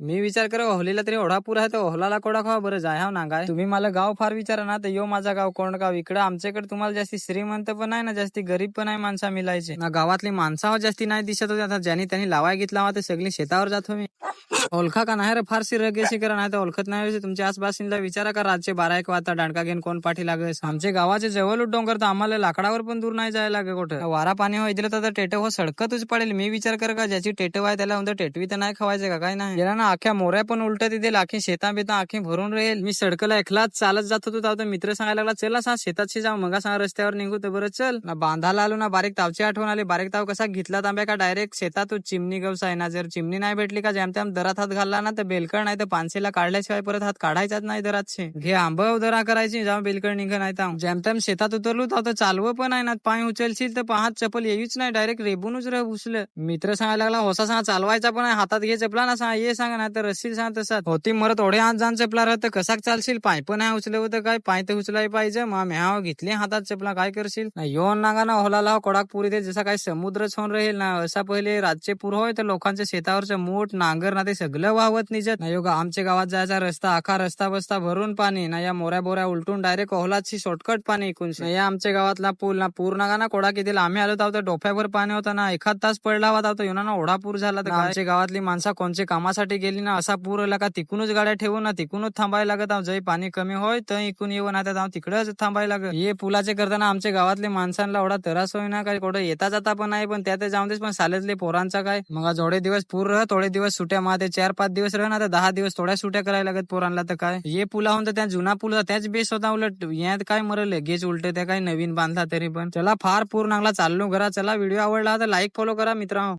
मी विचार करा ओहलीला तरी एवढा पूर आहे तर ओहलाला कोडा खावा बरं जाय हा ना काय तुम्ही मला गाव फार विचारा ना तर यो माझा गाव कोण गाव इकडं आमच्याकडे तुम्हाला जास्ती श्रीमंत पण आहे ना जास्ती गरीब पण आहे माणसा मिलायचे ना गावातली माणसावर जास्ती नाही दिसत होते आता ज्यांनी त्यांनी लावाय घेतला होता सगळी शेतावर जातो मी ओळखा का नाही रे फारशी रगेशी करा नाही तर ओळखत नाही तुमच्या आसपासला विचारा का रातचे 12-1 वाजता दांडका घेऊन कोण पाठी लागेल आमच्या गावाचे जवळ डोंगर तर आम्हाला लाकडावर पण दूर नाही जायला लागे कुठं वारा पाणी हो दिलं तर टेटव हो सडकतच पडेल मी विचार कर का ज्याची टेटव आहे त्याला म्हणतो टेटवी तर नाही खवायचे का काय नाही गेला ना अख्ख्या मोऱ्या पण उलट तिथे आखी शेता बिता आखी भरून राहील मी सडकला एकलाच चालत जात होतो तर मित्र सांगायला लागला चला सांग शेतात जाऊ मग सांग रस्त्यावर निघू तर बरं चल ना बांधायला आलो ना बारीक तावची आठवण आली बारीक ताव कसा घेतला तांब्या का डायरेक्ट शेतात चिमणी गवस आहे ना जर चिमणी नाही भेटली का जॅमत्याम दरात हात घालला ना तर बेलकड नाही तर पानसेला काढल्याशिवाय परत हात काढायचाच नाही दरातशे घे आंबव दरा करायची जाऊन बेलकड निघ नाही तर जॅमत्याम शेतात उतरलो तर चालव पण आहे ना पाय उचलशील तर पाहात चपल येईच नाही डायरेक्ट रेबूनच उचल मित्र सांगायला लागला होसा सांगा चालवायचा पण आहे हातात घे चपला ना सांग ये सांगा नाही तर रस्सी सांग तसा होती मरत ओढे हात जाण चपला राहत कसा चालशील पाय पण आहे उचले होतं काय पाय तर उचलाय पाहिजे मग म्याव घेतली हातात चपला काय करशील ना येऊन नागा ना होलाला कोडाक पुरी ते जसा काय समुद्रच होऊन राहील ना असा पहिले राज्य पूर होय तर लोकांच्या शेतावरचं मूठ नांगर ना ते सगळं वाहवत निजत ना योगा आमच्या गावात जायचा रस्ता आखा रस्ता बसता भरून पाणी ना या मोऱ्या बोऱ्या उलटून डायरेक्ट ओहलाची शॉर्टकट पाणी ऐकून या आमच्या गावातला पूल ना पूर नागा ना कोडा किती आम्ही आलो तर डोफ्यावर पाणी होता ना एखाद तास पडला होता तो ना ओढा पूर झाला तर आमच्या गावातली माणसा कोणच्या कामासाठी गेली ना असा पूर आला का तिकूनच गाड्या ठेवून ना तिकूनच थांबायला लागत जय पाणी कमी होय तर इकून येऊन आता तिकडच थांबायला लागत हे पुलाचे करताना आमच्या गावातले माणसांना एवढा त्रास होई ना काय कुठं येता जाता पण नाही पण त्यात जाऊन देस पण सालेतले पोरांचा काय मग थोडे दिवस पूर रह थोडे दिवस सुट्या मग ते 4-5 दिवस रह ना तर 10 दिवस थोड्या सुट्या करायला लागत पोरांना तर काय हे पुला होऊन तर त्या जुना पुल त्याच बेस होता उलट यात काय मरल गेच उलट त्या काय नवीन बांधला तरी पण चला फार पूर नांगला चाललो घरा चला व्हिडिओ आवडला तर लाईक फॉलो करा मित्रांनो.